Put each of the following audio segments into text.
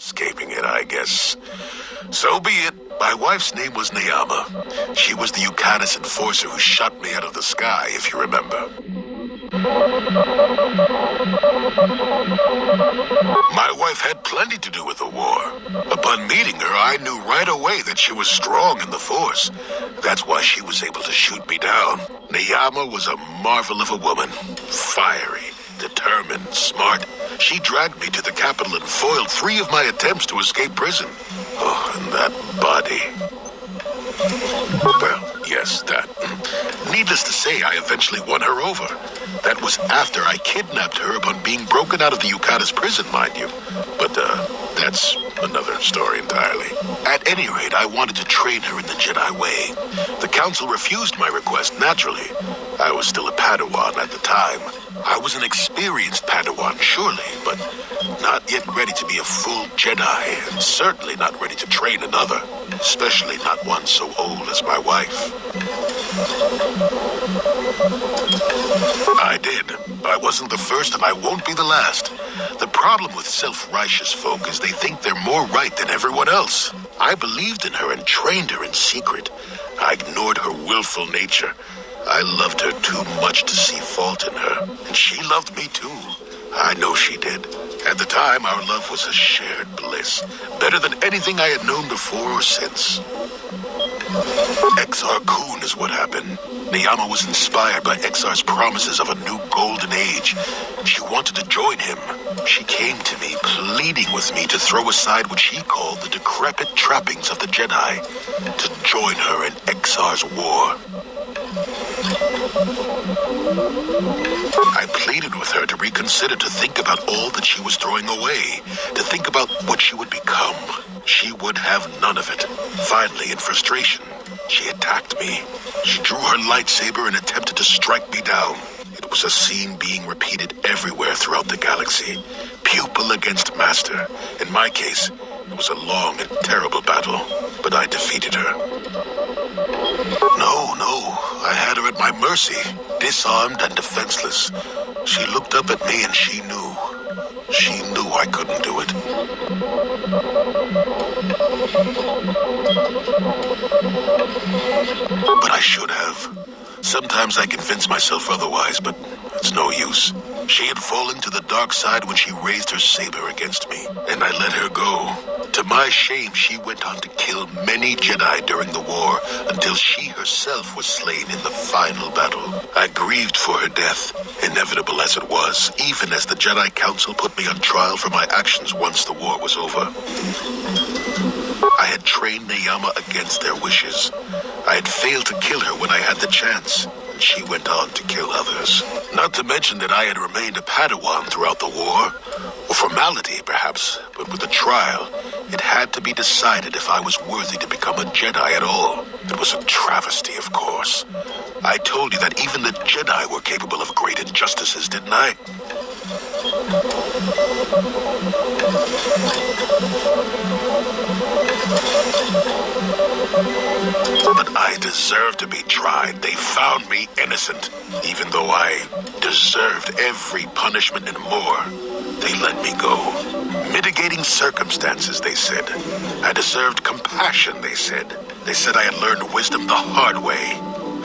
Escaping it, I guess. So be it. My wife's name was Neyama. She was the Yukanis enforcer who shot me out of the sky, if you remember. My wife had plenty to do with the war. Upon meeting her, I knew right away that she was strong in the Force. That's why she was able to shoot me down. Neyama was a marvel of a woman. Fiery, determined, smart. She dragged me to the capital and foiled 3 of my attempts to escape prison. Oh, and that body. Well, yes, that. Needless to say, I eventually won her over. That was after I kidnapped her upon being broken out of the Yukatas prison, mind you. But, that's another story entirely. At any rate, I wanted to train her in the Jedi way. The Council refused my request, naturally. I was still a Padawan at the time. I was an experienced Padawan, surely, but not yet ready to be a full Jedi, and certainly not ready to train another, especially not one so old as my wife. I did. I wasn't the first, and I won't be the last. The problem with self-righteous folk is they think they're more right than everyone else. I believed in her and trained her in secret. I ignored her willful nature. I loved her too much to see fault in her, and she loved me too. I know she did. At the time, our love was a shared bliss, better than anything I had known before or since. Exar Kun is what happened. Neyama was inspired by Exar's promises of a new golden age. She wanted to join him. She came to me, pleading with me to throw aside what she called the decrepit trappings of the Jedi, to join her in Exar's war. I pleaded with her to reconsider, to think about all that she was throwing away, to think about what she would become. She would have none of it. Finally, in frustration, she attacked me. She drew her lightsaber and attempted to strike me down. It was a scene being repeated everywhere throughout the galaxy. Pupil against master. In my case, it was a long and terrible battle, but I defeated her. No, I had her at my mercy, disarmed and defenseless. She looked up at me and she knew. She knew I couldn't do it. But I should have. Sometimes I convince myself otherwise, but it's no use. She had fallen to the dark side when she raised her saber against me, and I let her go. To my shame, she went on to kill many Jedi during the war, until she herself was slain in the final battle. I grieved for her death, inevitable as it was, even as the Jedi Council put me on trial for my actions once the war was over. I had trained Neyama against their wishes. I had failed to kill her when I had the chance, and she went on to kill others. Not to mention that I had remained a Padawan throughout the war. A formality, perhaps, but with the trial, it had to be decided if I was worthy to become a Jedi at all. It was a travesty, of course. I told you that even the Jedi were capable of great injustices, didn't I? But I deserved to be tried. They found me innocent. Even though I deserved every punishment and more, they let me go. Mitigating circumstances, they said. I deserved compassion, they said. They said I had learned wisdom the hard way.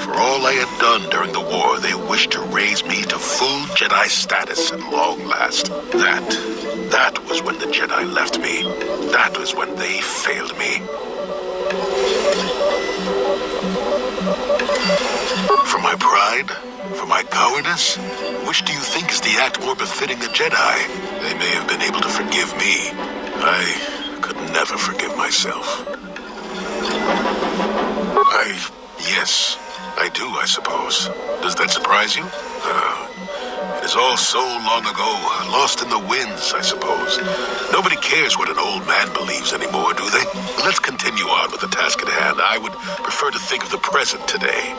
For all I had done during the war, they wished to raise me to full Jedi status at long last. That was when the Jedi left me. That was when they failed me. For my pride? For my cowardice? Which do you think is the act more befitting a Jedi? They may have been able to forgive me. I could never forgive myself. Yes, I do, I suppose. Does that surprise you? It is all so long ago, lost in the winds, I suppose. Nobody cares what an old man believes anymore, do they? Let's continue on with the task at hand. I would prefer to think of the present today.